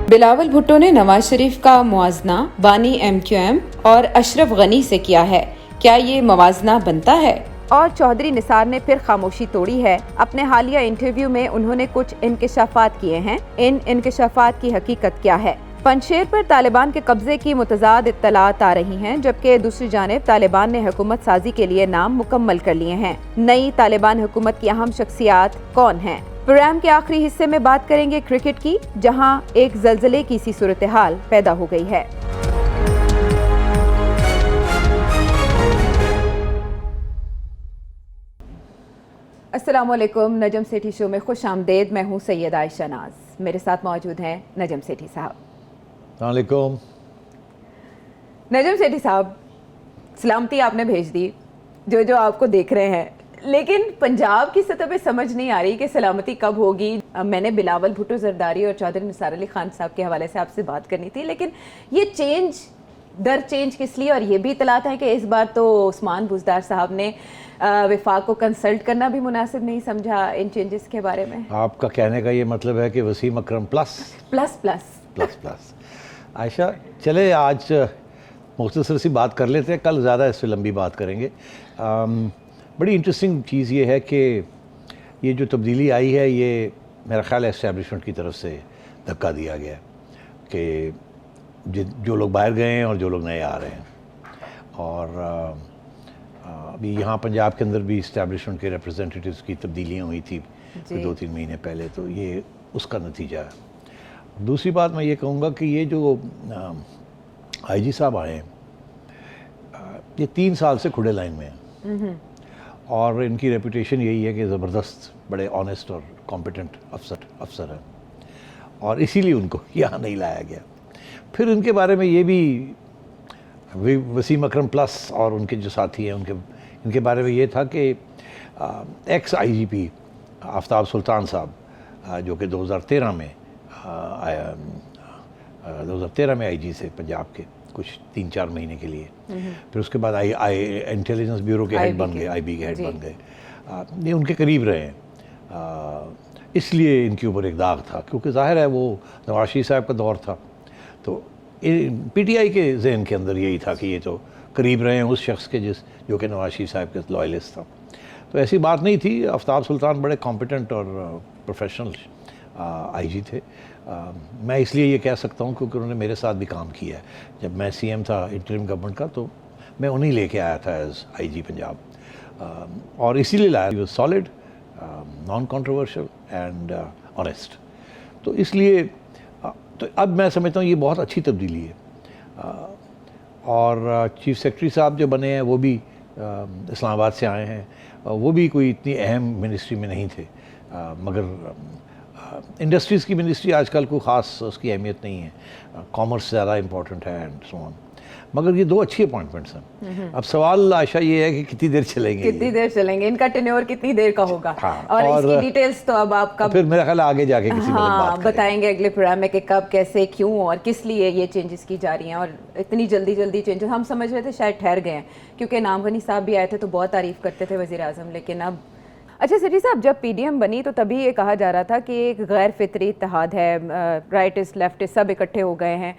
बिलावल भुट्टो ने नवाज शरीफ का मुआजना बानी MQM और अशरफ गनी से किया है। क्या ये मुआजना बनता है? और चौधरी निसार ने फिर खामोशी तोड़ी है। अपने हालिया इंटरव्यू में उन्होंने कुछ इंकशाफात किए हैं। इन इंकशाफात की हकीकत क्या है? पंजशेर पर तालिबान के कब्जे की मुतज़ाद इत्तलात आ रही हैं, जबकि दूसरी जानिब तालिबान ने हुकूमत साजी के लिए नाम मुकम्मल कर लिए हैं। नई तालिबान हुकूमत की अहम शख्सियात कौन हैं? प्रोग्राम के आखिरी हिस्से में बात करेंगे क्रिकेट की, जहां एक जल्जले की सी सूरत हाल पैदा हो गई है। अस्सलाम वालेकुम, नजम सेठी शो में खुश आमदेद। मैं हूं सैयद आयशा नाज। मेरे साथ मौजूद हैं नजम सेठी साहब। अस्सलाम वालेकुम। नजम सेठी साहब, सलामती आपने भेज दी जो आपको देख रहे हैं, लेकिन पंजाब की सतह पे समझ नहीं आ रही कि सलामती कब होगी। मैंने बिलावल भुट्टो जरदारी और चौधरी निसार अली खान साहब के हवाले से आपसे बात करनी थी, लेकिन ये चेंज किस लिए? और ये भी इतलात है कि इस बार तो उस्मान बुज़दार साहब ने वफाक को कंसल्ट करना भी मुनासिब नहीं समझा इन चेंजेस के बारे में। आपका कहने का ये मतलब है कि Wasim Akram plus plus plus plus plus. Ayesha, चले आज मुख्तसर सी बात कर लेते हैं, कल ज़्यादा इससे लंबी बात करेंगे। बड़ी इंटरेस्टिंग चीज़ ये है कि ये जो तब्दीली आई है, ये मेरा ख़्याल है एस्टेब्लिशमेंट की तरफ से धक्का दिया गया है कि जो लोग बाहर गए हैं और जो लोग नए आ रहे हैं। और अभी यहाँ पंजाब के अंदर भी इस्टेब्लिशमेंट के रिप्रेजेंटेटिव्स की तब्दीलियाँ हुई थी 2-3 महीने पहले, तो ये उसका नतीजा है। दूसरी बात मैं ये कहूँगा कि ये जो IG साहब आए हैं, ये 3 साल से खुले लाइन में हैं और इनकी रेपुटेशन यही है कि ज़बरदस्त बड़े ऑनेस्ट और कॉम्पिटेंट अफसर हैं और इसीलिए उनको यहाँ नहीं लाया गया। फिर इनके बारे में ये भी वसीम अकरम प्लस और उनके जो साथी हैं इनके बारे में ये था कि एक्स IGP आफ्ताब सुल्तान साहब, जो कि 2013 में IG से पंजाब के कुछ 3-4 महीने के लिए, फिर उसके बाद इंटेलिजेंस ब्यूरो के हेड बन गए, IB के हेड बन गए। ये उनके करीब रहे हैं, इसलिए इनके ऊपर एक दाग था, क्योंकि जाहिर है वो नवाज शरीफ साहब का दौर था, तो PTI के जहन के अंदर यही था कि ये तो करीब रहे हैं उस शख्स के जो कि नवाज शरीफ साहब के लॉयलिस्ट था। तो ऐसी बात नहीं थी। आफ्ताब सुल्तान बड़े कॉम्पिटेंट और प्रोफेशनल IG थे। मैं इसलिए ये कह सकता हूँ क्योंकि उन्होंने मेरे साथ भी काम किया है। जब मैं CM था इंटरिम गवर्नमेंट का, तो मैं उन्हीं लेके आया था एज IG पंजाब, और इसीलिए लाया। Solid, non controversial and honest. तो इसलिए तो अब मैं समझता हूँ ये बहुत अच्छी तब्दीली है। और चीफ सेक्रेटरी साहब जो बने हैं वो भी इस्लामाबाद से आए हैं। वो भी कोई इतनी अहम मिनिस्ट्री में नहीं थे, मगर इंडस्ट्रीज़ की मिनिस्ट्री आजकल कोई ख़ास उसकी अहमियत नहीं है। कॉमर्स ज़्यादा इम्पोर्टेंट है एंड सो ऑन। मगर ये 2 अच्छी अपॉइंटमेंट्स हैं। अब सवाल आशा ये है कि कितनी देर चलेंगे, इनका टेन्योर कितनी देर का होगा। हाँ, और इसकी डिटेल्स तो अब आप कब, फिर मेरा ख्याल आगे जाके किसी बात बताएंगे अगले प्रोग्राम में कि कब, कैसे, क्यों और किस लिए ये चेंजेस की जा रही हैं। और इतनी जल्दी चेंजेस हम समझ रहे थे शायद ठहर गए हैं, क्योंकि नाम गनी साहब भी आए थे तो बहुत तारीफ़ करते थे वज़ीर आज़म, लेकिन अब अच्छा सेठी साहब, जब PDM बनी तो तभी ये कहा जा रहा था कि एक गैर फितरी इत्तेहाद है, राइटिस्ट लेफ्टिस्ट सब इकट्ठे हो गए हैं,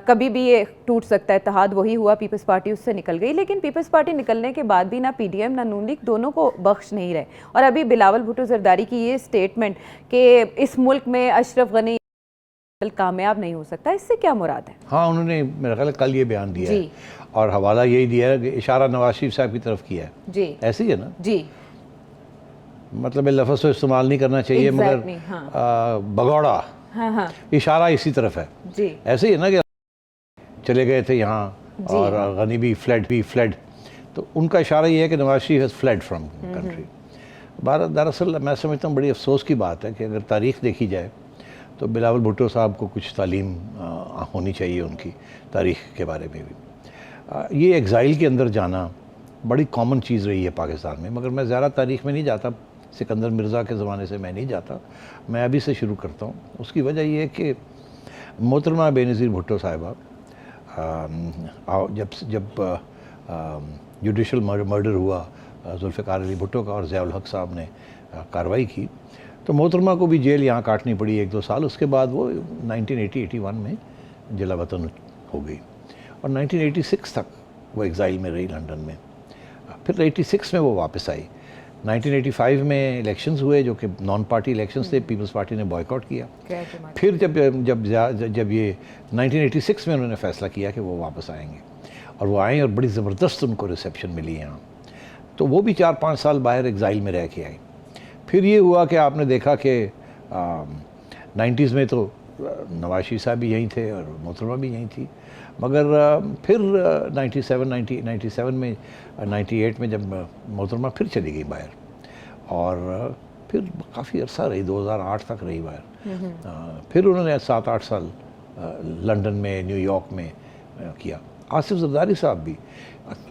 कभी भी ये टूट सकता है इत्तेहाद। वही हुआ, पीपल्स पार्टी उससे निकल गई, लेकिन पीपल्स पार्टी निकलने के बाद भी ना PDM ना नून लीग दोनों को बख्श नहीं रहे। और अभी बिलावल भुट्टो जरदारी की ये स्टेटमेंट कि इस मुल्क में अशरफ गनी कामयाब नहीं हो सकता, इससे क्या मुराद है? हाँ, उन्होंने मेरा ख्याल कल ये बयान दिया है और हवाला यही दिया है कि इशारा नवाज शरीफ साहब की तरफ किया है जी। ऐसे ही है ना जी, मतलब लफ्ज़ तो इस्तेमाल नहीं करना चाहिए, मगर भगौड़ा इशारा इसी तरफ है जी। ऐसे ही है ना कि चले गए थे यहाँ और गनी भी फ्लड, तो उनका इशारा ये है कि Nawaz Sharif has flood from country. दरअसल मैं समझता हूँ बड़ी अफसोस की बात है कि अगर तारीख़ देखी जाए तो बिलावल भुट्टो साहब को कुछ तालीम होनी चाहिए उनकी तारीख़ के बारे में भी। ये एग्ज़ाइल के अंदर जाना बड़ी कॉमन चीज़ रही है पाकिस्तान में, मगर मैं ज़्यादा तारीख़ में नहीं जाता। सिकंदर मिर्ज़ा के ज़माने से मैं नहीं जाता, मैं अभी से शुरू करता हूँ। उसकी वजह ये है कि मोहतरमा बेनज़ीर भुट्टो साहिबा जब जुडिशल मर्डर हुआ जुल्फ़िकार अली भुट्टो का और ज़ियाउल हक साहब ने कार्रवाई की, तो मोहतरमा को भी जेल यहाँ काटनी पड़ी 1-2 साल। उसके बाद वो 1980-81 में जिला वतन हो गई और 1986 तक वो एग्ज़ाइल में रही लंदन में। फिर 86 में वो वापस आई। 1985 में इलेक्शंस हुए जो कि नॉन पार्टी इलेक्शंस थे, पीपल्स पार्टी ने बॉयकॉट किया। फिर जब ये 1986 में उन्होंने फ़ैसला किया कि वो वापस आएंगे और वो आए और बड़ी ज़बरदस्त उनको रिसेप्शन मिली यहाँ। तो वो भी 4-5 साल बाहर एग्ज़ाइल में रह के आई। फिर ये हुआ कि आपने देखा कि 90s में तो नवाज शरीफ साहब भी यहीं थे और मोहतरमा भी यहीं थी, मगर फिर 97 में 98 में जब मोहतरमा फिर चली गई बाहर और फिर काफ़ी अरसा रही, 2008 तक रही बाहर। फिर उन्होंने 7-8 साल लंदन में, न्यूयॉर्क में किया। आसिफ जरदारी साहब भी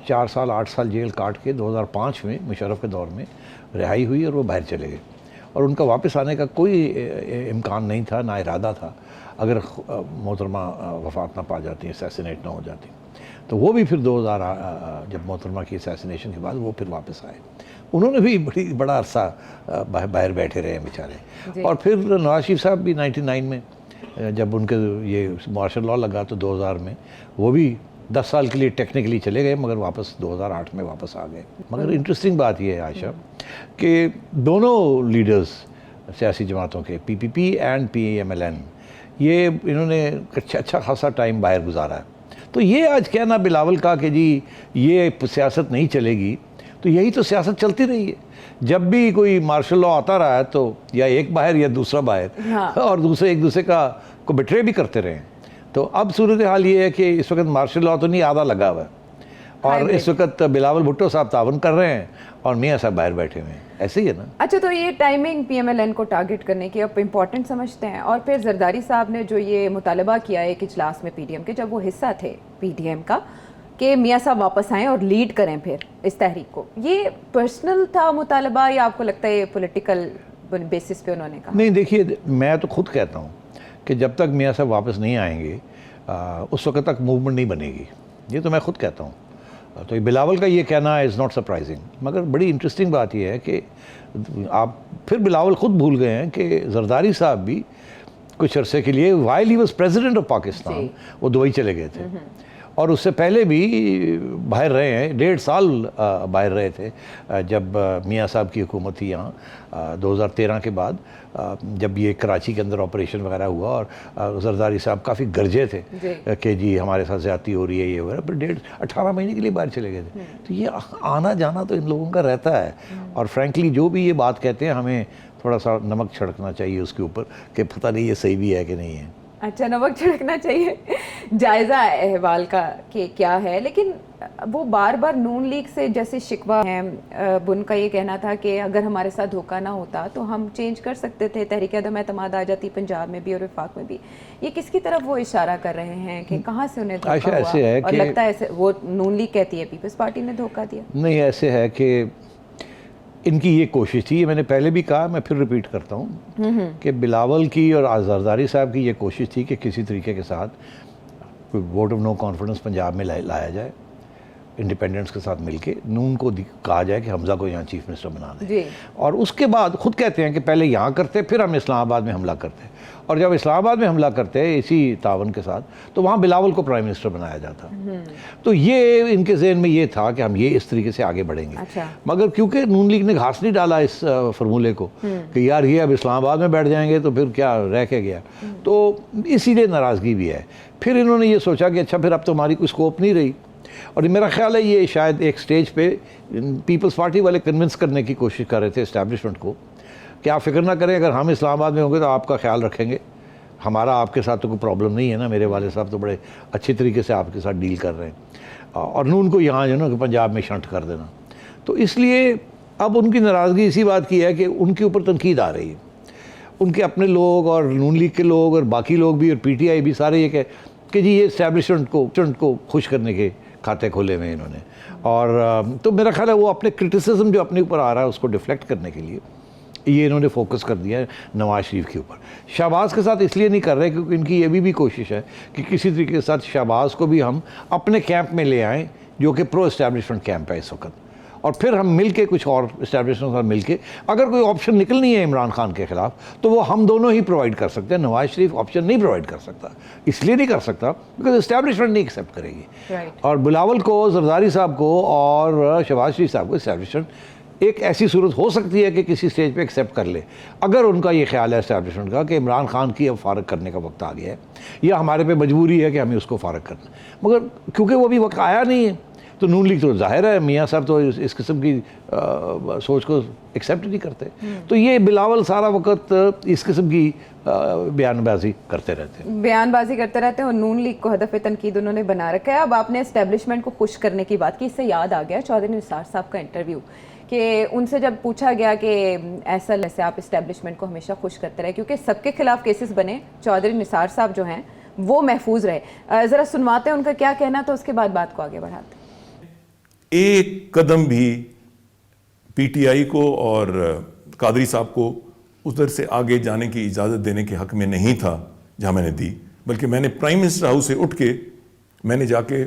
4 साल 8 साल जेल काट के 2005 में मुशर्रफ के दौर में रिहाई हुई और वो बाहर चले गए और उनका वापस आने का कोई इम्कान नहीं था, ना इरादा था, अगर मोहतरमा वफ़ात ना पा जाती, असैसिनेट ना हो जाती। तो वो भी फिर 2000 जब मोहतरमा की असैसिनेशन के बाद वो फिर वापस आए। उन्होंने भी बड़ा अरसा बाहर बैठे रहे बेचारे। और फिर नवाज शरीफ साहब भी 99 में जब उनके ये मार्शल लॉ लगा तो 2000 में वो भी 10 साल के लिए टेक्निकली चले गए, मगर वापस 2008 में वापस आ गए। मगर इंटरेस्टिंग बात ये है आयशा कि दोनों लीडर्स सियासी जमातों के PPP एंड PMLN ये इन्होंने अच्छा खासा टाइम बाहर गुजारा है। तो ये आज कहना बिलावल का कि जी ये सियासत नहीं चलेगी, तो यही तो सियासत चलती रही है। जब भी कोई मार्शल लॉ आता रहा है तो या एक बाहर या दूसरा बाहर, हाँ। और दूसरे एक दूसरे को बिट्रे भी करते रहे। तो अब सूरत हाल ये है कि इस वक्त मार्शल लॉ तो नहीं, आधा लगा हुआ है और इस वक्त बिलावल भुट्टो साहब तावन कर रहे हैं और मियाँ साहब बाहर बैठे हुए हैं। ऐसे ही है ना। अच्छा, तो ये टाइमिंग PMLN को टारगेट करने की अब इम्पोर्टेंट समझते हैं। और फिर जरदारी साहब ने जो ये मुतालबा किया एक इजलास में PDM के, जब वो हिस्सा थे PDM का, कि मियाँ साहब वापस आएँ और लीड करें फिर इस तहरीक को, ये पर्सनल था मुतालबा या आपको लगता है ये पॉलिटिकल बेसिस पे उन्होंने कहा? नहीं, देखिए मैं तो खुद कहता हूँ कि जब तक मियाँ साहब वापस नहीं आएंगे उस वक्त तक मूवमेंट नहीं बनेगी। ये तो मैं खुद कहता हूँ। तो ये बिलावल का ये कहना इज़ नॉट सरप्राइजिंग। मगर बड़ी इंटरेस्टिंग बात यह है कि आप फिर बिलावल ख़ुद भूल गए हैं कि जरदारी साहब भी कुछ अरसे के लिए while he was president of Pakistan वो दुबई चले गए थे और उससे पहले भी बाहर रहे हैं, 1.5 साल बाहर रहे थे जब मियाँ साहब की हुकूमत थी यहाँ 2013 के बाद, जब ये कराची के अंदर ऑपरेशन वगैरह हुआ और जरदारी साहब काफ़ी गरजे थे कि जी हमारे साथ ज़्यादती हो रही है ये वगैरह, फिर 18 महीने के लिए बाहर चले गए थे। तो ये आना जाना तो इन लोगों का रहता है और फ्रैंकली जो भी ये बात कहते हैं हमें थोड़ा सा नमक छिड़कना चाहिए उसके ऊपर कि पता नहीं ये सही भी है कि नहीं है। अच्छा, नमक छिड़कना चाहिए, जायज़ा अहवाल का कि क्या है। लेकिन वो बार बार नून लीग से जैसे शिकवा है, उनका ये कहना था कि अगर हमारे साथ धोखा ना होता तो हम चेंज कर सकते थे, तहरीक अदम एतमाद आ जाती पंजाब में भी और वफाक में भी। ये किसकी तरफ वो इशारा कर रहे हैं कि कहाँ से उन्हें धोखा हुआ? ऐसे है और लगता है ऐसे वो नून लीग कहती है पीपल्स पार्टी ने धोखा दिया। नहीं, ऐसे है कि इनकी ये कोशिश थी, मैंने पहले भी कहा, मैं फिर रिपीट करता हूँ कि बिलावल की और जरदारी साहब की ये कोशिश थी कि किसी तरीके के साथ कोई vote of no confidence Punjab में लाया जाए, इंडिपेंडेंस के साथ मिलके नून को कहा जाए कि हमजा को यहाँ चीफ मिनिस्टर बना दें। और उसके बाद खुद कहते हैं कि पहले यहाँ करते फिर हम इस्लामाबाद में हमला करते, और जब इस्लामाबाद में हमला करते इसी तावन के साथ तो वहाँ बिलावल को प्राइम मिनिस्टर बनाया जाता। तो ये इनके जहन में ये था कि हम ये इस तरीके से आगे बढ़ेंगे। अच्छा। मगर क्योंकि नून लीग ने घास नहीं डाला इस फार्मूले को कि यार ये अब इस्लामाबाद में बैठ जाएंगे तो फिर क्या रह के गया, तो इसीलिए नाराज़गी भी है। फिर इन्होंने ये सोचा कि अच्छा फिर अब तो हमारी कोई स्कोप नहीं रही, और मेरा ख्याल है ये शायद एक स्टेज पे पीपल्स पार्टी वाले कन्विंस करने की कोशिश कर रहे थे इस्टेब्लिशमेंट को कि आप फिक्र ना करें, अगर हम इस्लामाबाद में होंगे तो आपका ख्याल रखेंगे, हमारा आपके साथ तो कोई प्रॉब्लम नहीं है ना, मेरे वाले साहब तो बड़े अच्छे तरीके से आपके साथ डील कर रहे हैं, और नून को यहाँ जो ना कि पंजाब में शंट कर देना। तो इसलिए अब उनकी नाराज़गी इसी बात की है कि उनके ऊपर तनकीद आ रही है, उनके अपने लोग और नून लीग के लोग और बाकी लोग भी और PTI भी सारे ये कह कि जी ये इस्टेब्लिशमेंट को खुश करने के खाते खोले हुए इन्होंने। और तो मेरा ख्याल है वो अपने क्रिटिसिज्म जो अपने ऊपर आ रहा है उसको डिफ्लेक्ट करने के लिए ये इन्होंने फोकस कर दिया है नवाज शरीफ के ऊपर। शहबाज के साथ इसलिए नहीं कर रहे क्योंकि इनकी ये भी कोशिश है कि किसी तरीके के साथ शहबाज को भी हम अपने कैंप में ले आएँ जो कि प्रो इस्टेब्लिशमेंट कैंप है इस वक्त, और फिर हम मिल के कुछ और इस्टेब्लिशमेंट साथ मिल के अगर कोई ऑप्शन निकलनी है इमरान खान के ख़िलाफ़ तो वो हम दोनों ही प्रोवाइड कर सकते हैं। नवाज शरीफ ऑप्शन नहीं प्रोवाइड कर सकता, इसलिए नहीं कर सकता बिकॉज इस्टेब्लिशमेंट नहीं एक्सेप्ट करेगी। और बिलावल को, जरदारी साहब को और शहबाज शरीफ साहब को इस्टेब्लिशमेंट एक ऐसी सूरत हो सकती है कि किसी स्टेज पे एक्सेप्ट कर ले, अगर उनका ये ख्याल है इस्टेब्लिशमेंट का कि इमरान खान की अब फारग करने का वक्त आ गया है या हमारे पे मजबूरी है कि हमें उसको फारग करना, मगर क्योंकि वो भी वक्त आया नहीं है तो नून लीग तो जाहिर है मियाँ साहब तो इस किस्म की सोच को एक्सेप्ट नहीं करते। तो ये बिलावल सारा वक्त इस किस्म की बयानबाजी करते रहते हैं और नून लीग को हदफ तनकीद उन्होंने बना रखा है। अब आपने एस्टेब्लिशमेंट को खुश करने की बात की, इससे याद आ गया चौधरी निसार साहब का इंटरव्यू कि उनसे जब पूछा गया कि ऐसा जैसे आप इस्टेब्लिशमेंट को हमेशा खुश करते रहे क्योंकि सबके खिलाफ केसेस बने, चौधरी निसार साहब जो हैं वो महफूज रहे। ज़रा सुनवाते हैं उनका क्या कहना, तो उसके बाद बात को आगे बढ़ाते हैं। एक कदम भी पीटीआई को और कादरी साहब को उधर से आगे जाने की इजाज़त देने के हक में नहीं था जहां मैंने दी, बल्कि मैंने प्राइम मिनिस्टर हाउस से उठ के मैंने जाके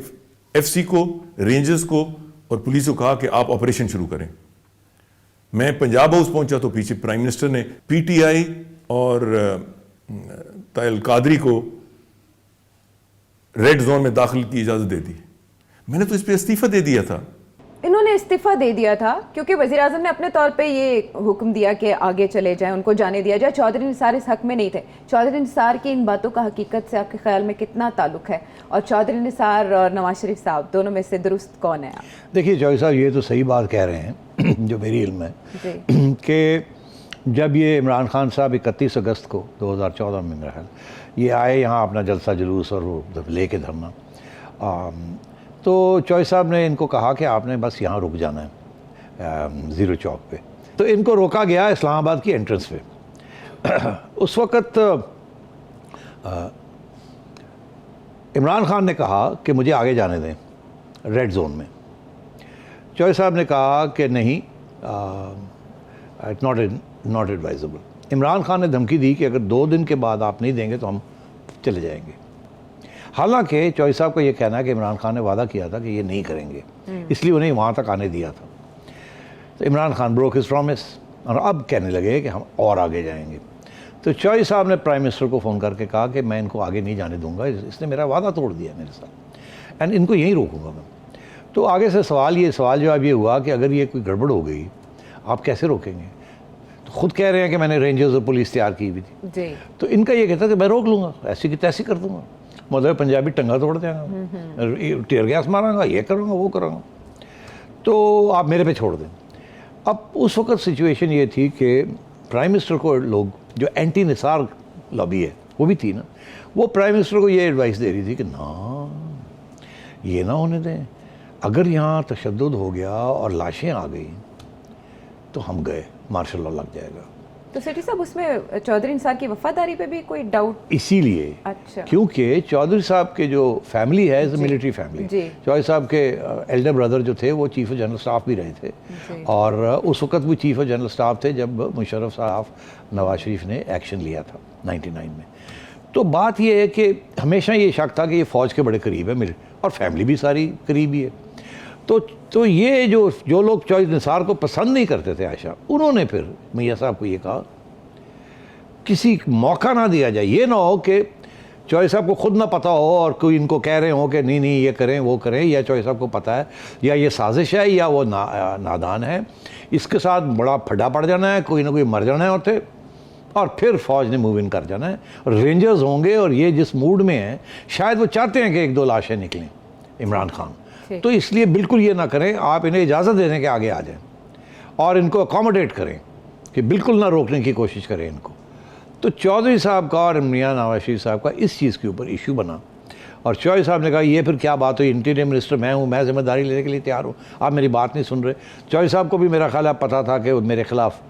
एफसी को, रेंजर्स को और पुलिस को कहा कि आप ऑपरेशन शुरू करें। मैं पंजाब हाउस पहुंचा तो पीछे प्राइम मिनिस्टर ने पीटीआई और तायल कादरी को रेड जोन में दाखिल की इजाज़त दे दी। मैंने तो इस पर इस्तीफा दे दिया था। इन्होंने इस्तीफा दे दिया था क्योंकि वज़ीर आज़म ने अपने तौर पे ये हुक्म दिया कि आगे चले जाएं, उनको जाने दिया जाए। चौधरी निसार इस हक में नहीं थे। चौधरी निसार की इन बातों का हकीकत से आपके ख्याल में कितना ताल्लुक है, और चौधरी निसार और नवाज शरीफ साहब दोनों में से दुरुस्त कौन है? देखिए चौधरी साहब ये तो सही बात कह रहे हैं जो मेरी इल्म है कि जब ये इमरान खान साहब 31 अगस्त को 2014 में मेरा ख्याल ये आए यहाँ अपना जलसा जुलूस और वो ले के धरना, तो चौधरी साहब ने इनको कहा कि आपने बस यहाँ रुक जाना है ज़ीरो चौक पे। तो इनको रोका गया इस्लामाबाद की एंट्रेंस पे। उस वक़्त इमरान खान ने कहा कि मुझे आगे जाने दें रेड जोन में। चौधरी साहब ने कहा कि नहीं, नॉट एडवाइजेबल। इमरान खान ने धमकी दी कि अगर 2 दिन के बाद आप नहीं देंगे तो हम चले जाएंगे। हालांकि चौधरी साहब का ये कहना है कि इमरान खान ने वादा किया था कि ये नहीं करेंगे, इसलिए उन्हें वहाँ तक आने दिया था। तो Imran Khan broke his promise और अब कहने लगे कि हम और आगे जाएंगे। तो चौधरी साहब ने प्राइम मिनिस्टर को फ़ोन करके कहा कि मैं इनको आगे नहीं जाने दूंगा, इसने मेरा वादा तोड़ दिया मेरे साथ एंड इनको यहीं रोकूंगा मैं। तो आगे से सवाल जवाब ये हुआ कि अगर ये कोई गड़बड़ हो गई आप कैसे रोकेंगे? तो खुद कह रहे हैं कि मैंने रेंजर्स और पुलिस तैयार की हुई थी। तो इनका ये कहता कि मैं रोक लूँगा, ऐसी की तैसी कर दूँगा, मतलब पंजाबी टंगा तोड़ देंगे, टीयर गैस मारूंगा, ये करूँगा वो करूँगा, तो आप मेरे पे छोड़ दें। अब उस वक्त सिचुएशन ये थी कि प्राइम मिनिस्टर को लोग जो एंटी निसार लॉबी है वो भी थी ना, वो प्राइम मिनिस्टर को ये एडवाइस दे रही थी कि ना ये ना होने दें, अगर यहाँ तशद्दुद हो गया और लाशें आ गई तो हम गए, मार्शल लॉ लग जाएगा। तो सेठी साहब उसमें चौधरी निसार की वफादारी पे भी कोई डाउट? इसीलिए अच्छा, क्योंकि चौधरी साहब के जो फैमिली है इज़ मिलिट्री फैमिली। चौधरी साहब के एल्डर ब्रदर जो थे वो चीफ ऑफ जनरल स्टाफ भी रहे थे और उस वक्त भी चीफ ऑफ जनरल स्टाफ थे जब मुशर्रफ साहब नवाज शरीफ ने एक्शन लिया था 99 में। तो बात ये है कि हमेशा ये शक था कि ये फ़ौज के बड़े करीब है मेरे, और फैमिली भी सारी करीब ही है। तो ये जो लोग चौधरी निसार को पसंद नहीं करते थे आयशा, उन्होंने फिर मियाँ साहब को ये कहा किसी मौका ना दिया जाए, ये ना हो कि चौधरी साहब को खुद ना पता हो और कोई इनको कह रहे हो कि नहीं नहीं ये करें वो करें, या चौधरी साहब को पता है या ये साजिश है या वो नादान है, इसके साथ बड़ा फड्डा पड़ जाना है, कोई ना कोई मर जाना है होते, और फिर फ़ौज ने मूव इन कर जाना है और रेंजर्स होंगे। और ये जिस मूड में है शायद वो चाहते हैं कि 1-2 लाशें निकलें इमरान खान, तो इसलिए बिल्कुल ये ना करें, आप इन्हें इजाज़त देने के आगे आ जाएं और इनको अकोमोडेट करें कि बिल्कुल ना रोकने की कोशिश करें इनको। तो चौधरी साहब का और मियाँ नवाज शरीफ साहब का इस चीज़ के ऊपर इशू बना और चौधरी साहब ने कहा ये फिर क्या बात हुई, इंटीरियर मिनिस्टर मैं हूँ, मैं जिम्मेदारी लेने के लिए तैयार हूँ, आप मेरी बात नहीं सुन रहे। चौधरी साहब को भी मेरा ख्याल है पता था कि मेरे खिलाफ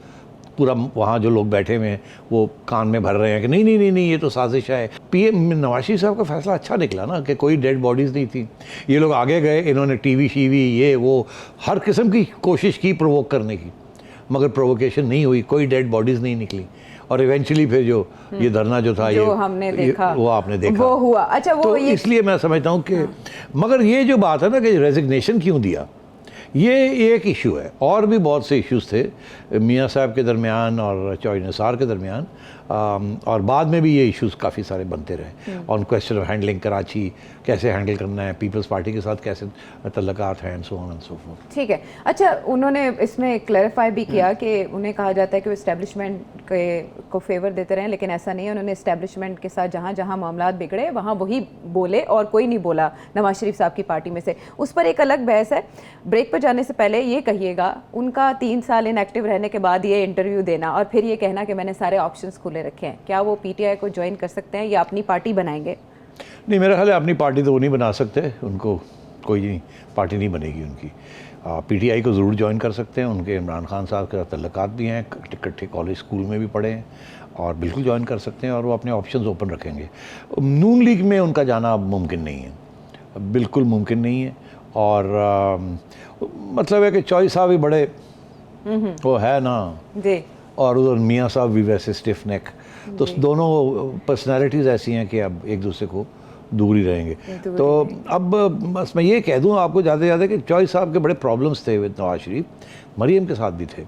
पूरा वहाँ जो लोग बैठे हुए हैं वो कान में भर रहे हैं कि नहीं नहीं नहीं नहीं ये तो साजिश है। पीएम नवाज शरीफ साहब का फैसला अच्छा निकला ना कि कोई डेड बॉडीज़ नहीं थी, ये लोग आगे गए, इन्होंने टीवी शीवी ये वो हर किस्म की कोशिश की प्रोवोक करने की, मगर प्रोवोकेशन नहीं हुई, कोई डेड बॉडीज़ नहीं निकली और इवेंचुअली फिर जो ये धरना जो था जो हमने देखा वो आपने देखा वो हुआ। अच्छा वो तो इसलिए मैं समझता हूँ कि मगर ये जो बात है ना कि रेजिग्नेशन क्यों दिया, ये एक इशू है, और भी बहुत से इश्यूज थे मियाँ साहब के दरमियान और चौधरी निसार के दरमियान, और बाद में भी ये इश्यूज काफ़ी सारे बनते रहे on question of handling Karachi, कैसे हैंडल करना है, पीपल्स पार्टी के साथ कैसे तल्लुकात हैं, so on and so fourth. ठीक है। अच्छा, उन्होंने इसमें क्लैरिफाई भी किया कि उन्हें कहा जाता है कि वो इस्टेब्लिशमेंट को फेवर देते रहे, लेकिन ऐसा नहीं है। उन्होंने इस्टेब्लिशमेंट के साथ जहाँ जहाँ मामला बिगड़े वहाँ वही बोले और कोई नहीं बोला नवाज शरीफ साहब की पार्टी में से। उस पर एक अलग बहस है। ब्रेक पर जाने से पहले ये कहिएगा, उनका 3 साल इनएक्टिव रहने के बाद ये इंटरव्यू देना और फिर ये कहना कि मैंने सारे ऑप्शंस खुले रखे हैं, क्या वो पीटीआई को ज्वाइन कर सकते हैं या अपनी पार्टी बनाएंगे? नहीं, मेरा ख्याल है अपनी पार्टी तो वो नहीं बना सकते, उनको कोई पार्टी नहीं बनेगी उनकी। पीटीआई को ज़रूर ज्वाइन कर सकते हैं, उनके इमरान खान साहब के तल्लुकात भी हैं, इकट्ठे कॉलेज स्कूल में भी पढ़े हैं, और बिल्कुल ज्वाइन कर सकते हैं और वो अपने ऑप्शंस ओपन रखेंगे। नून लीग में उनका जाना अब मुमकिन नहीं है, बिल्कुल मुमकिन नहीं है। और मतलब है कि चौधरी साहब भी बड़े वो है ना जी, और उधर मियाँ साहब भी वैसे स्टिफ नेक, तो दोनों पर्सनैलिटीज़ ऐसी हैं कि अब एक दूसरे को दूर ही रहेंगे। तो अब बस मैं ये कह दूँ आपको ज़्यादा से ज़्यादा कि चौधरी साहब के बड़े प्रॉब्लम्स थे विद नवाज शरीफ, मरीम के साथ भी थे,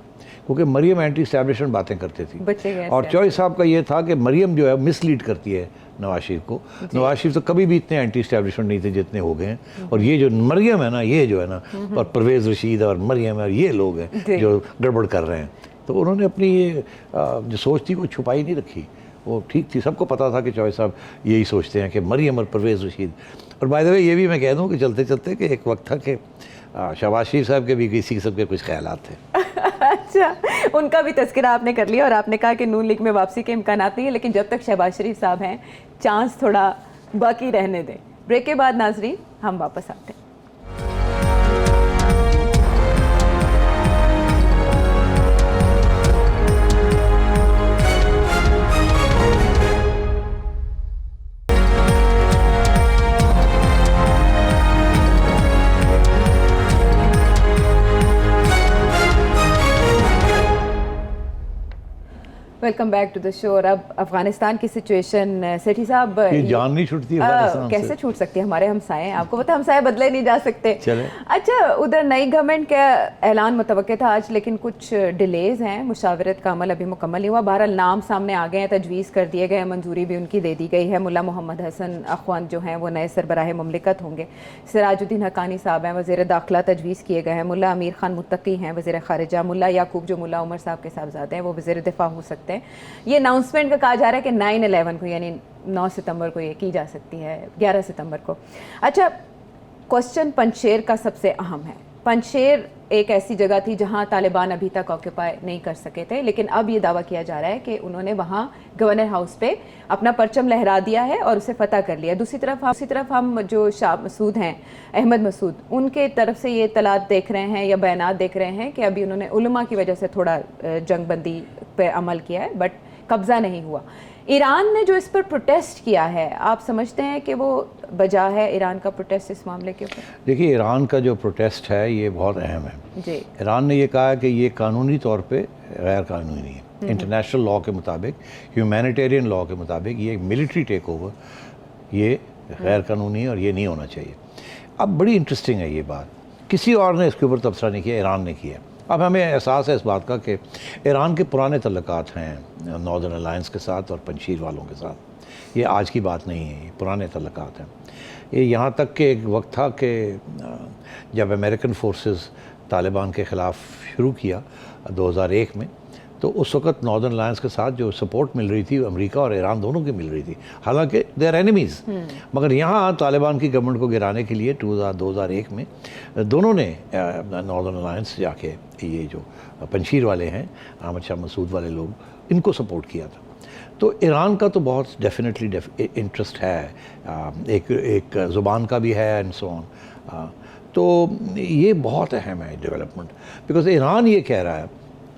क्योंकि मरीम एंटी एस्टैब्लिशमेंट बातें करती थी, और चौधरी साहब का ये था कि मरीम जो है मिसलीड करती है नवाज शरीफ को। नवाज शरीफ तो कभी भी इतने एंटी एस्टैब्लिशमेंट नहीं थे जितने हो गए हैं, और ये जो मरीम है ना, ये जो है ना, और परवेज़ रशीद और मरीम और ये लोग हैं जो गड़बड़ कर रहे हैं, तो उन्होंने अपनी ये जो सोच थी वो छुपाई नहीं रखी, वो ठीक थी, सबको पता था कि चौधरी साहब यही सोचते हैं कि मरीम और परवेज़ रशीद। और बाय द वे ये भी मैं कह दूं कि चलते चलते कि एक वक्त था कि शहबाज शरीफ साहब के भी किसी किस्म के कुछ ख्यालात थे। अच्छा, उनका भी तज़किरा आपने कर लिया और आपने कहा कि नून लीग में वापसी के इम्कानात नहीं है, लेकिन जब तक शहबाज शरीफ साहब हैं चांस थोड़ा बाकी रहने दें। ब्रेक के बाद नाजरीन हम वापस आते हैं। Welcome back to the show. और अब अफगानिस्तान की सिचुएशन, सेठी साहब, ये जान नहीं छूटती अफगानिस्तान कैसे छूट सकती है? हमारे हमसाए हैं, आपको पता है हमसाए बदले नहीं जा सकते। अच्छा, उधर नई गवर्नमेंट का ऐलान मुतवक्के था आज, लेकिन कुछ डिलेज हैं, मुशावरत का अमल अभी मुकम्मल नहीं हुआ। बहरहाल नाम सामने आ गए हैं, तजवीज़ कर दिए गए हैं, मंजूरी भी उनकी दे दी गई है। मुल्ला मोहम्मद हसन अखवान जो हैं वो नए सरबराह मुमलिकत होंगे। सिराजुद्दीन हक्कानी साहब हैं वज़ीर दाखिला तजवीज़ किए गए हैं। मुल्ला अमीर खान मुत्तकी हैं वज़ीर ख़ारिजा। मुल्ला याकूब जो मुल्ला उमर साहब के साहबजादे हैं वो वज़ीर दिफा हो सकते हैं। ये अनाउंसमेंट का कहा जा रहा है कि 9/11 को, यानी 9 सितंबर को ये की जा सकती है, 11 सितंबर को। अच्छा, क्वेश्चन पंजशेर का सबसे अहम है। पंजशेर एक ऐसी जगह थी जहां तालिबान अभी तक ऑक्यूपाई नहीं कर सके थे, लेकिन अब ये दावा किया जा रहा है कि उन्होंने वहां गवर्नर हाउस पे अपना परचम लहरा दिया है और उसे फतह कर लिया। दूसरी तरफ हम जो शाह मसूद हैं, अहमद मसूद, उनके तरफ से ये इत्तलात देख रहे हैं या बयानात देख रहे हैं कि अभी उन्होंने उलमा की वजह से थोड़ा जंगबंदी पे अमल किया है, बट कब्ज़ा नहीं हुआ। ईरान ने जो इस पर प्रोटेस्ट किया है, आप समझते हैं कि वो बजा है ईरान का प्रोटेस्ट इस मामले के ऊपर? देखिए, ईरान का जो प्रोटेस्ट है ये बहुत अहम है जी। ईरान ने ये कहा है कि ये कानूनी तौर पे गैर कानूनी है। इंटरनेशनल लॉ के मुताबिक, ह्यूमैनिटेरियन लॉ के मुताबिक ये मिलिट्री टेक ओवर, ये गैर कानूनी है और ये नहीं होना चाहिए। अब बड़ी इंटरेस्टिंग है ये बात, किसी और ने इसके ऊपर तबसरा नहीं किया, ईरान ने किया। अब हमें एहसास है इस बात का कि ईरान के पुराने तल्लुकात हैं नॉर्दर्न अलायंस के साथ और पंजशीर वालों के साथ। ये आज की बात नहीं है, ये पुराने तल्लुकात हैं। ये यहाँ तक कि एक वक्त था कि जब अमेरिकन फोर्सेस तालिबान के ख़िलाफ़ शुरू किया 2001 में, तो उस वक्त नॉर्दर्न अलायंस के साथ जो सपोर्ट मिल रही थी अमेरिका और ईरान दोनों की मिल रही थी, हालांकि दे आर एनिमीज़। मगर यहाँ तालिबान की गवर्नमेंट को गिराने के लिए 2001 में दोनों ने नॉर्दर्न अलायंस जाके ये जो पंजशीर वाले हैं, अहमद शाह मसूद वाले लोग, इनको सपोर्ट किया था। तो ईरान का तो बहुत डेफिनेटली इंटरेस्ट है, एक ज़ुबान का भी है एंड सो ऑन। तो ये बहुत अहम है डेवलपमेंट, बिकॉज ईरान ये कह रहा है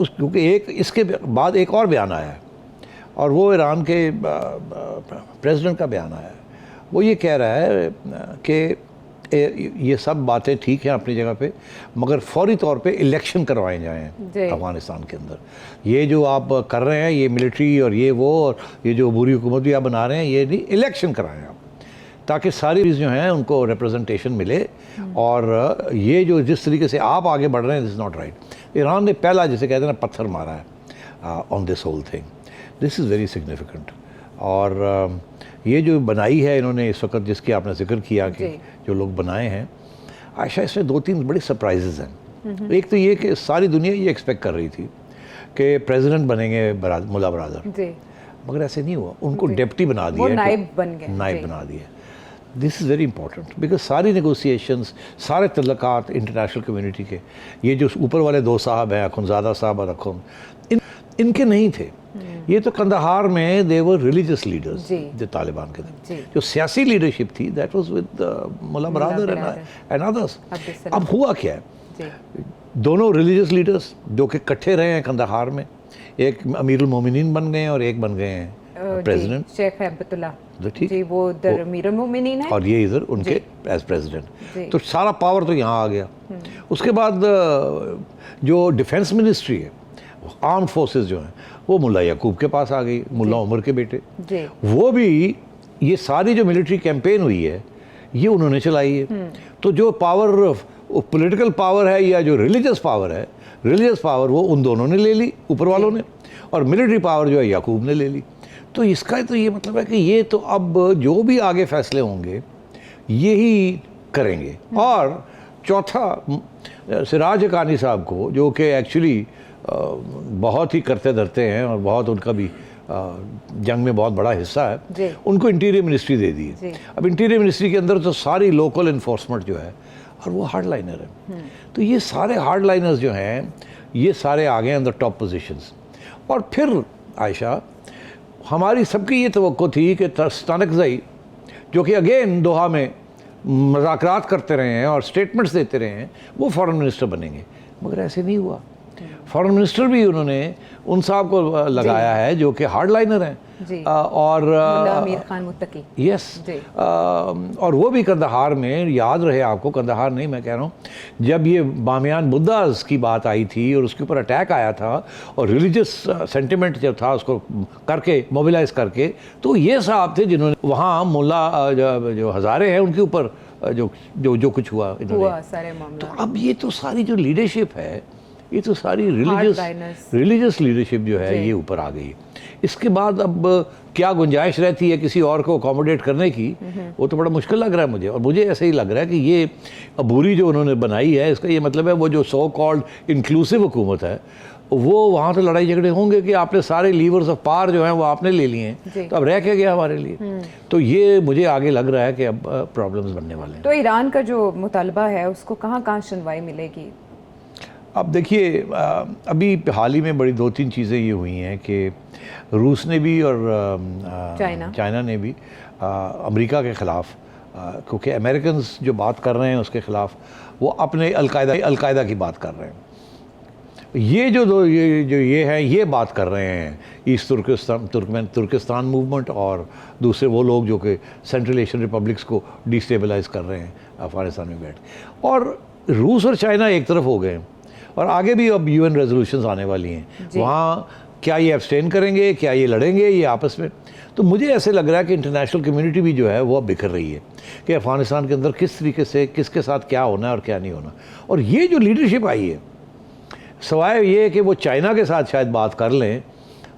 क्योंकि इसके बाद एक और बयान आया है, और वो ईरान के प्रेसिडेंट का बयान आया है। वो ये कह रहा है कि ये सब बातें ठीक हैं अपनी जगह पे, मगर फौरी तौर पे इलेक्शन करवाए जाएं अफ़गानिस्तान के अंदर। ये जो आप कर रहे हैं, ये मिलिट्री और ये वो, और ये जो बुरी हुकूमत भी आप बना रहे हैं, ये नहीं, इलेक्शन कराएं आप, ताकि सारी चीज़ जो हैं उनको रिप्रेजेंटेशन मिले। और ये जो जिस तरीके से आप आगे बढ़ रहे हैं, this is not right. Iran ने पहला, जिसे कहते हैं ना, पत्थर मारा है on this whole thing. This is very significant. और ये जो बनाई है इन्होंने इस वक्त, जिसकी आपने जिक्र किया कि जो लोग बनाए हैं, आयशा, इसमें 2-3 बड़ी सरप्राइजेज़ हैं। एक तो ये कि सारी दुनिया ये एक्सपेक्ट कर रही थी कि प्रेसिडेंट बनेंगे मुल्ला बरादर, मगर ऐसे नहीं हुआ। उनको डेप्टी बना दिया, नायब बन गए, नायब बना दिया। This is very important because सारी नेगोशिएशंस, सारे तल्लकात इंटरनेशनल कम्युनिटी के, ये जो ऊपर वाले 2 साहब हैं, अखुनज़ादा साहब और अखुन, इनके नहीं थे। ये तो कंदहार में दे वर रिलीजियस लीडर्स, जो तालिबान के थे। जो सियासी लीडरशिप थी that was with Mullah Baradar and others. अब हुआ क्या है, दोनों रिलीजियस लीडर्स जो कि इकट्ठे रहे हैं कंदहार में, एक अमीरुल मोमिनीन बन गए हैं और एक बन गए हैं प्रेसिडेंट शेख अब्दुल्ला, ठीक जी, वो उधर अमीरुल मोमिनीन है और ये इधर उनके एज प्रेसिडेंट। तो सारा पावर तो यहाँ आ गया। उसके बाद जो डिफेंस मिनिस्ट्री है, आर्म फोर्सेस जो हैं, वो मुल्ला याकूब के पास आ गई, मुल्ला उमर के बेटे। वो भी, ये सारी जो मिलिट्री कैंपेन हुई है ये उन्होंने चलाई है। तो जो पावर, पॉलिटिकल पावर है या जो रिलीजियस पावर है, रिलीजियस पावर वो उन दोनों ने ले ली, ऊपर वालों ने, और मिलिट्री पावर जो है याकूब ने ले ली। तो इसका तो ये मतलब है कि ये तो अब जो भी आगे फैसले होंगे यही करेंगे। और चौथा, सिराज हक़ानी साहब को, जो कि एक्चुअली बहुत ही करते धरते हैं और बहुत उनका भी जंग में बहुत बड़ा हिस्सा है, उनको इंटीरियर मिनिस्ट्री दे दी है। अब इंटीरियर मिनिस्ट्री के अंदर तो सारी लोकल इन्फोर्समेंट जो है, और वो हार्ड लाइनर है। तो ये सारे हार्ड लाइनर्स जो हैं, ये सारे आ गए अंदर टॉप पोजीशंस। और फिर आयशा, हमारी सबकी ये तवक्को थी कि तनकज़ई, जो कि अगेन दोहा में मज़ाकरात करते रहे हैं और स्टेटमेंट्स देते रहे हैं, वो फॉरेन मिनिस्टर बनेंगे, मगर ऐसे नहीं हुआ। फॉरेन मिनिस्टर भी उन्होंने उन साहब को लगाया है जो कि हार्ड लाइनर हैं, और अमीर खान मुत्तकी, यस, और वो भी कंदहार में, याद रहे आपको, कंदहार नहीं मैं कह रहा हूँ, जब ये बामियान बुद्धास की बात आई थी और उसके ऊपर अटैक आया था और रिलीजियस सेंटिमेंट जब था उसको करके मोबिलाइज करके, तो ये साहब थे जिन्होंने वहाँ मुल्ला जो हज़ारे हैं उनके ऊपर जो जो जो कुछ हुआ सारे मामला। तो अब ये तो सारी जो लीडरशिप है, ये तो सारी रिलीजियस लीडरशिप जो है ये ऊपर आ गई। इसके बाद अब क्या गुंजाइश रहती है किसी और को अकोमोडेट करने की, वो तो बड़ा मुश्किल लग रहा है मुझे। और मुझे ऐसे ही लग रहा है कि ये अबूरी जो उन्होंने बनाई है, इसका ये मतलब है वो जो सो कॉल्ड इंक्लूसिव हुकूमत है, वो वहाँ तो लड़ाई झगड़े होंगे कि आपने सारे लीवर्स ऑफ पावर जो हैं वो आपने ले लिए हैं, तो अब रह के गया हमारे लिए। तो ये मुझे आगे लग रहा है कि अब प्रॉब्लम्स बनने वाले हैं। तो ईरान का जो मुतालबा है उसको कहाँ सुनवाई मिलेगी? अब देखिए, अभी हाल ही में बड़ी 2-3 चीज़ें ये हुई हैं कि रूस ने भी और चाइना ने भी अमेरिका के ख़िलाफ़, क्योंकि अमेरिकन जो बात कर रहे हैं उसके ख़िलाफ़, वो अपने अलकायदा की बात कर रहे हैं। ये ये बात कर रहे हैं ईस्ट तुर्किस्तान मूवमेंट और दूसरे वो लोग जो कि सेंट्रल एशियन रिपब्लिक्स को डिस्टेबलाइज कर रहे हैं अफगानिस्तान में बैठ। और रूस और चाइना एक तरफ हो गए और आगे भी अब UN रेजोल्यूशंस आने वाली हैं। वहाँ क्या ये एब्सटेन करेंगे, क्या ये लड़ेंगे ये आपस में? तो मुझे ऐसे लग रहा है कि इंटरनेशनल कम्युनिटी भी जो है वो अब बिखर रही है कि अफ़गानिस्तान के अंदर किस तरीके से किसके साथ क्या होना है और क्या नहीं होना। और ये जो लीडरशिप आई है, सवाए ये कि वो चाइना के साथ शायद बात कर लें,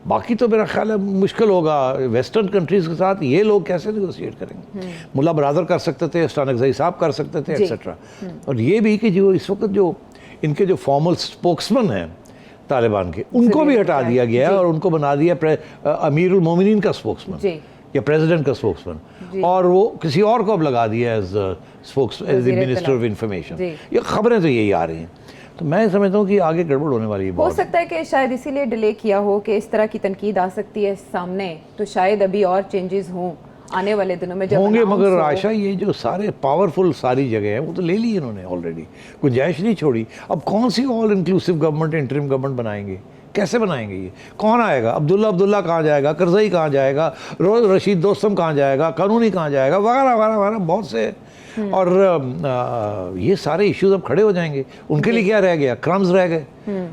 बाकी तो मेरा ख्याल है मुश्किल होगा। वेस्टर्न कंट्रीज़ के साथ ये लोग कैसे नेगोशिएट करेंगे? मुल्ला बरादर कर सकते थे, तनकज़ई साहब कर सकते थे, एक्सेट्रा। और ये भी कि जो इस वक्त जो इनके जो फॉर्मल स्पोक्समैन हैं तालिबान के, उनको भी हटा दिया गया है और उनको बना दिया अमीरुल मोमिनीन का स्पोक्समैन या प्रेसिडेंट का स्पोक्समैन, और वो किसी और को अब लगा दिया as the minister of information. ये खबरें तो यही आ रही हैं। तो मैं समझता हूँ कि आगे गड़बड़ होने वाली है। हो सकता है कि शायद इसीलिए डिले किया हो कि इस तरह की तनकीद आ सकती है सामने, तो शायद अभी और चेंजेस हों आने वाले दिनों में जब होंगे। मगर आशा, ये जो सारे पावरफुल सारी जगह हैं वो तो ले ली इन्होंने ऑलरेडी, गुंजाइश नहीं छोड़ी। अब कौन सी all inclusive government, interim government बनाएंगे? कैसे बनाएंगे? ये कौन आएगा? अब्दुल्ला कहाँ जाएगा? करज़ई कहाँ जाएगा? रशीद दोस्तम कहाँ जाएगा? कानूनी कहाँ जाएगा? वगैरह वगैरह वगैरह बहुत से। और ये सारे इश्यूज अब खड़े हो जाएंगे। उनके लिए क्या रह गया? क्रम्स रह गए।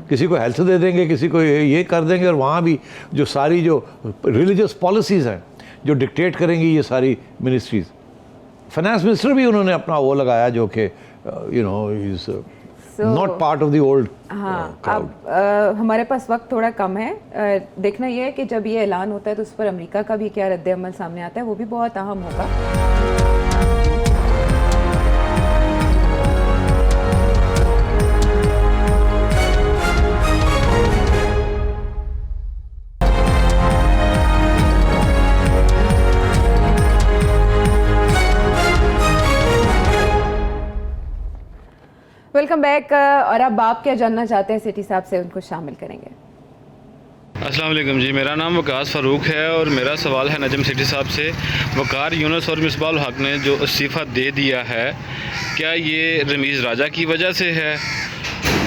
किसी को हेल्थ दे देंगे, किसी को ये कर देंगे, और वहाँ भी जो सारी जो रिलीजियस पॉलिसीज़ हैं जो डिक्टेट करेंगी ये सारी मिनिस्ट्रीज़, फाइनेंस मिनिस्टर भी उन्होंने अपना वो लगाया जो कि you know is not part of the old हाँ, अब हमारे पास वक्त थोड़ा कम है। देखना ये है कि जब ये ऐलान होता है तो उस पर अमेरिका का भी क्या रद्द-ए-अमल सामने आता है, वो भी बहुत अहम होगा। Welcome back. और अब आप क्या जानना चाहते हैं सिटी साहब से, उनको शामिल करेंगे। अस्सलाम वालेकुम जी, मेरा नाम वकास फ़ारूक है और मेरा सवाल है नजम सिटी साहब से। वकार यूनुस और मिसबाह हक ने जो इस्तीफ़ा दे दिया है, क्या ये रमीज़ राजा की वजह से है?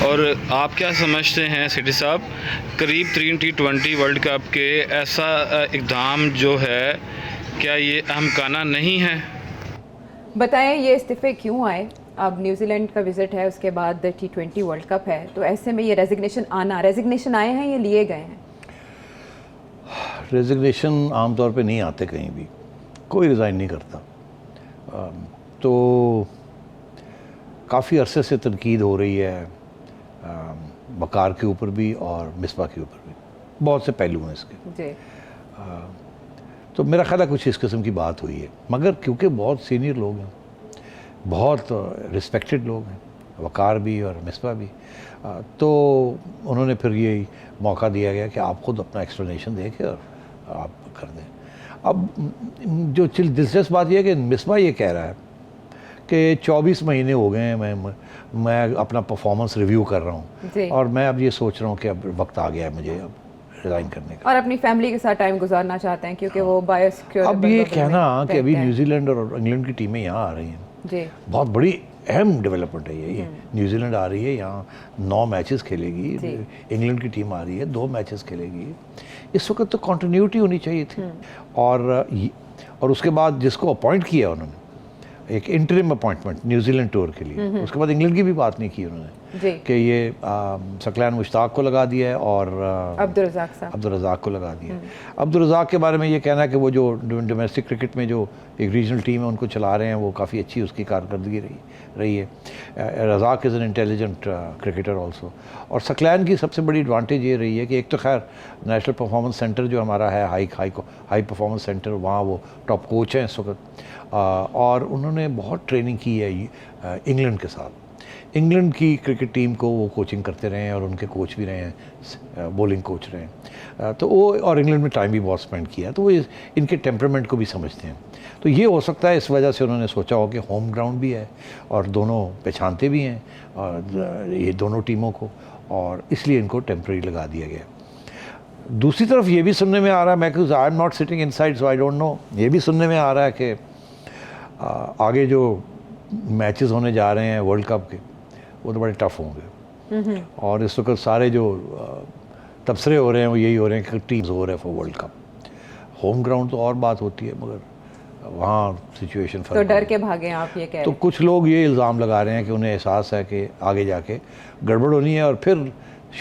और आप क्या समझते हैं सिटी साहब, करीब 3 T20 वर्ल्ड कप के ऐसा इक़दाम जो है, क्या ये अहमकाना नहीं है? बताएं ये इस्तीफ़े क्यों आए? अब न्यूजीलैंड का विज़िट है, उसके बाद T20 वर्ल्ड कप है, तो ऐसे में ये रेजिग्नेशन आए हैं, ये लिए गए हैं? रेजिग्नेशन आमतौर पे नहीं आते कहीं भी, कोई रिज़ाइन नहीं करता। तो काफ़ी अरसे से तनकीद हो रही है वकार के ऊपर भी और मिसबाह के ऊपर भी, बहुत से पहलू हैं इसके जी। तो मेरा ख्याल है कुछ इस किस्म की बात हुई है, मगर क्योंकि बहुत सीनियर लोग हैं, बहुत रिस्पेक्टेड लोग हैं, वकार भी और मिसबाह भी, तो उन्होंने फिर ये मौका दिया गया कि आप खुद अपना एक्सप्लेनेशन दें कि और आप कर दें। अब जो दिलचस्प बात यह है कि मिसबाह ये कह रहा है कि 24 महीने हो गए हैं मैं अपना परफॉर्मेंस रिव्यू कर रहा हूँ और मैं अब ये सोच रहा हूँ कि अब वक्त आ गया है मुझे अब रिज़ाइन करने का, और अपनी फैमिली के साथ टाइम गुजारना चाहते हैं क्योंकि वो बायोसिक्योर। अब ये कहना कि अभी न्यूजीलैंड और इंग्लैंड की टीमें यहाँ आ रही हैं जी, बहुत बड़ी अहम डेवलपमेंट है ये न्यूजीलैंड आ रही है, यहाँ 9 मैचेस खेलेगी, इंग्लैंड की टीम आ रही है 2 मैचेस खेलेगी। इस वक्त तो कंटिन्यूटी होनी चाहिए थी। और उसके बाद जिसको अपॉइंट किया उन्होंने, एक इंटरिम अपॉइंटमेंट न्यूजीलैंड टूर के लिए, उसके बाद इंग्लैंड की भी बात नहीं की उन्होंने कि ये सकलैन मुश्ताक को लगा दिया है और अब्दुल रज़ाक को लगा दिया। अब्दुल रज़ाक के बारे में ये कहना है कि वो जो डोमेस्टिक क्रिकेट में जो एक रीजनल टीम है उनको चला रहे हैं, वो काफ़ी अच्छी उसकी कारकर्दगी रही है। Razzaq is an intelligent cricketer also. और सकलैन की सबसे बड़ी एडवांटेज ये रही है कि एक तो खैर नेशनल परफॉर्मेंस सेंटर जो हमारा है, हाई परफॉर्मेंस सेंटर, वहाँ वो टॉप कोच हैं इस वक्त, और उन्होंने बहुत ट्रेनिंग की है इंग्लैंड के साथ। इंग्लैंड की क्रिकेट टीम को वो कोचिंग करते रहे हैं और उनके कोच भी रहे हैं, बॉलिंग कोच रहे हैं, तो वो, और इंग्लैंड में टाइम भी बहुत स्पेंड किया, तो वो इनके टेम्परामेंट को भी समझते हैं। तो ये हो सकता है इस वजह से उन्होंने सोचा हो कि होम ग्राउंड भी है और दोनों पहचानते भी हैं और ये दोनों टीमों को, और इसलिए इनको टेम्प्रेरी लगा दिया गया। दूसरी तरफ ये भी सुनने में आ रहा है, मैं I am not sitting inside so I don't know, ये भी सुनने में आ रहा है कि आगे जो मैचेस होने जा रहे हैं वर्ल्ड कप के, वो तो बड़े टफ होंगे। और इस वक्त सारे जो तबसरे हो रहे हैं वो यही हो रहे हैं कि टीम्स हो रहे हैं for world cup. Home ground तो और बात होती है, मगर वहाँ सिचुएशन तो डर के भागे आप ये कह रहे हैं। तो कुछ लोग ये इल्ज़ाम लगा रहे हैं कि उन्हें एहसास है कि आगे जाके गड़बड़ होनी है और फिर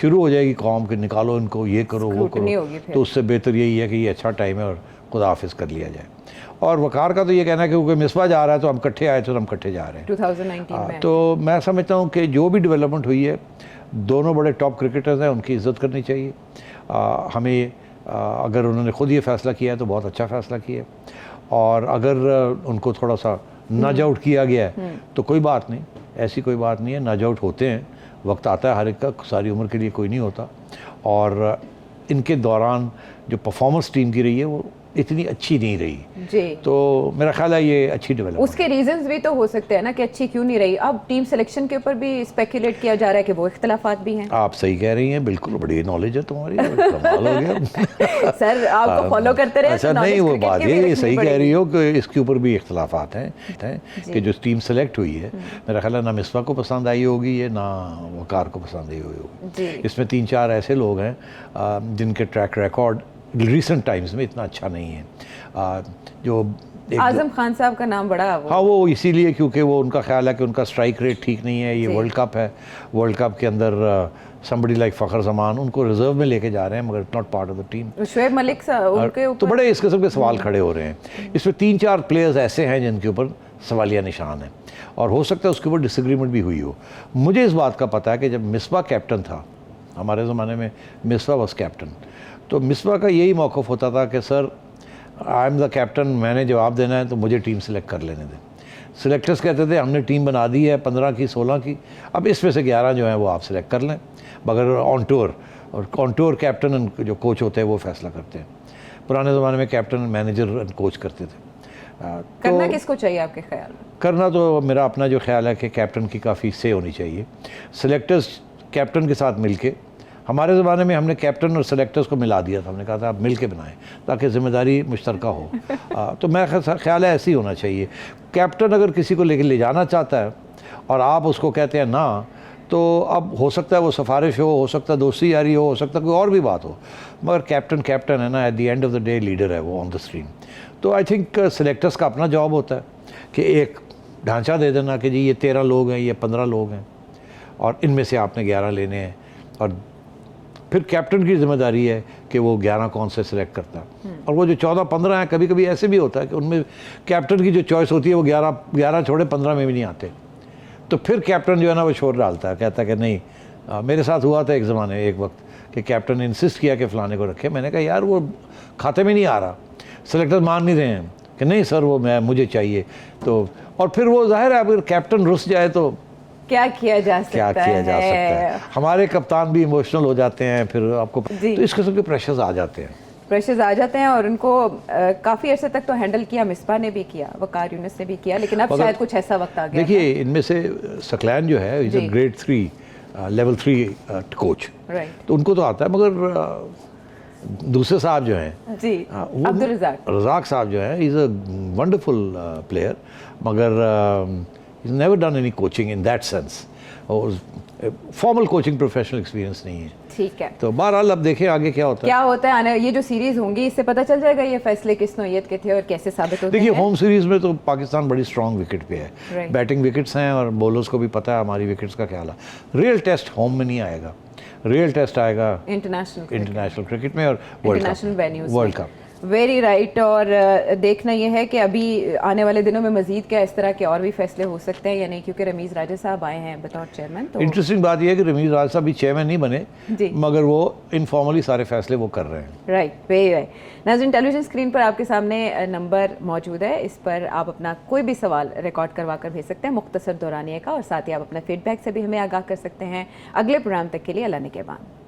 शुरू हो जाएगी कौम कि निकालो इनको, ये करो वो करो, तो उससे बेहतर यही है कि ये अच्छा टाइम है और खुदा हाफिज़ कर लिया जाए। और वकार का तो ये कहना है कि क्योंकि मिसबाह जा रहा है तो हम इकट्ठे आए तो हम इकट्ठे जा रहे हैं 2019 में। तो मैं समझता हूँ कि जो भी डेवलपमेंट हुई है, दोनों बड़े टॉप क्रिकेटर्स हैं, उनकी इज़्ज़त करनी चाहिए। हमें अगर उन्होंने ख़ुद ये फ़ैसला किया है तो बहुत अच्छा फ़ैसला किया है, और अगर उनको थोड़ा सा नज आउट किया गया है तो कोई बात नहीं, ऐसी कोई बात नहीं है, नज आउट होते हैं, वक्त आता है हर एक का, सारी उम्र के लिए कोई नहीं होता। और इनके दौरान जो परफॉर्मेंस टीम की रही है वो इतनी अच्छी नहीं रही जी, तो मेरा ख्याल है ये अच्छी डेवलपमेंट। उसके रीजंस भी तो हो सकते हैं ना कि अच्छी क्यों नहीं रही। अब टीम सिलेक्शन के ऊपर भी स्पेकुलेट किया जा रहा है कि वो इख्तलाफात भी हैं। आप सही कह रही हैं, बिल्कुल बड़ी नॉलेज है तुम्हारी, कमाल हो गया। सर आपको फॉलो करते रहे। अच्छा नहीं, वो बात ये सही कह रही हो कि इसके ऊपर भी इख्तलाफात हैं कि जो टीम सेलेक्ट हुई है, मेरा ख्याल है ना मिसबाह को पसंद आई होगी ये, ना वकार को पसंद आई होगी। इसमें 3-4 ऐसे लोग हैं जिनके ट्रैक रिकॉर्ड रिसेंट टाइम्स में इतना अच्छा नहीं है। जो आजम खान साहब का नाम बड़ा हाँ, वो इसीलिए क्योंकि वो उनका ख्याल है कि उनका स्ट्राइक रेट ठीक नहीं है, ये वर्ल्ड कप है, वर्ल्ड कप के अंदर समबडी लाइक फ़खर जमान उनको रिजर्व में लेके जा रहे हैं, मगर not part of the team. Shoaib Malik उनके ऊपर तो बड़े इस किस्म के सवाल खड़े हो रहे हैं। इसमें 3-4 प्लेयर्स ऐसे हैं जिनके ऊपर सवालिया निशान है, और हो सकता है उसके ऊपर डिसएग्रीमेंट भी हुई हो। मुझे इस बात का पता है कि जब मिसबा कैप्टन था, हमारे ज़माने में मिसबा वॉज कैप्टन, तो मिसबा का यही मौक़िफ़ होता था कि sir I am the captain, मैंने जवाब देना है तो मुझे टीम सेलेक्ट कर लेने दें। सिलेक्टर्स कहते थे हमने टीम बना दी है 15 की 16 की, अब इसमें से 11 जो हैं वो आप सेलेक्ट कर लें, मगर ऑन टूर, और ऑन टूर कैप्टन जो कोच होते हैं वो फैसला करते हैं। पुराने ज़माने में कैप्टन मैनेजर कोच करते थे। करना किसको चाहिए आपके ख्याल में? करना तो मेरा अपना जो ख्याल है कि कैप्टन की काफ़ी से होनी चाहिए। सिलेक्टर्स कैप्टन के साथ मिलके, हमारे ज़माने में हमने कैप्टन और सिलेक्टर्स को मिला दिया था, हमने कहा था आप मिल के बनाएं ताकि ज़िम्मेदारी मुश्तरका हो। तो मेरा ख्याल है ऐसे ही होना चाहिए। कैप्टन अगर किसी को लेके ले जाना चाहता है और आप उसको कहते हैं ना, तो अब हो सकता है वो सिफारिश हो सकता है दोस्ती यारी हो सकता है कोई और भी बात हो, मगर कैप्टन कैप्टन है ना, at the end of the day leader है वो ऑन द स्ट्रीम। तो आई थिंक सिलेक्टर्स का अपना जॉब होता है कि एक ढांचा दे देना कि जी ये 13 लोग हैं, ये 15 लोग हैं, और इनमें से आपने 11 लेने हैं, और फिर कैप्टन की जिम्मेदारी है कि वो 11 कौन से सिलेक्ट करता है। और वो जो 14-15 हैं, कभी कभी ऐसे भी होता है कि उनमें कैप्टन की जो चॉइस होती है वो 11 छोड़े 15 में भी नहीं आते, तो फिर कैप्टन जो है ना वो शोर डालता है, कहता है कि नहीं। मेरे साथ हुआ था एक वक्त कि कैप्टन ने इंसिस्ट किया कि फ़लाने को रखे, मैंने कहा यार वो खाते में नहीं आ रहा, सेलेक्टर मान नहीं रहे हैं कि नहीं सर वो मुझे चाहिए। तो और फिर वो जाहिर है अगर कैप्टन रुस जाए तो क्या किया जा सकता है। हमारे कप्तान भी इमोशनल हो जाते हैं, फिर आपको तो इस किस्म के प्रेशर्स आ जाते हैं, और उनको काफ़ी अर्से तक तो हैंडल किया, मिसबा ने भी किया, वकार यूनिस ने भी किया, लेकिन अब शायद कुछ ऐसा वक्त आ गया। देखिए इनमें से सकलैन जो है is a grade 3 level 3 coach, तो उनको तो आता है, मगर दूसरे साहब जो हैं जी, अब्दुल रज़ाक साहब जो हैं इज़ अ वंडरफुल प्लेयर, मगर he's never done any coaching in that sense, और फॉर्मल कोचिंग प्रोफेशनल एक्सपीरियंस नहीं है। ठीक है, तो बहरहाल अब देखें आगे क्या होता है आने ये जो सीरीज होंगी इससे पता चल जाएगा ये फैसले किस नौयत के थे और कैसे साबित होते हैं। देखिए होम सीरीज में तो पाकिस्तान बड़ी स्ट्रॉन्ग विकेट पे है, बैटिंग विकेट्स हैं और बॉलर्स को भी पता है हमारी विकेट्स का क्या हाल है। रियल टेस्ट होम में नहीं आएगा, रियल टेस्ट आएगा इंटरनेशनल क्रिकेट में और वर्ल्ड कप। Very right. और देखना यह है कि अभी आने वाले दिनों में मजीद क्या इस तरह के और भी फैसले हो सकते हैं या नहीं, क्योंकि रमीज़ राजा साहब आए हैं बतौर चेयरमैन। तो इंटरेस्टिंग बात यह है कि रमीज़ राजा साहब भी चेयरमैन नहीं बने, मगर वो इनफॉर्मली सारे फैसले वो कर रहे हैं। Right, very right. नाज़रीन, टेलीविजन स्क्रीन पर आपके सामने नंबर मौजूद है, इस पर आप अपना कोई भी सवाल रिकॉर्ड करवा कर भेज सकते हैं मुख्तसर दौरानिए का, और साथ ही आप अपना फीडबैक से भी हमें आगाह कर सकते हैं। अगले प्रोग्राम तक के लिए अल्लाह ने के बाद।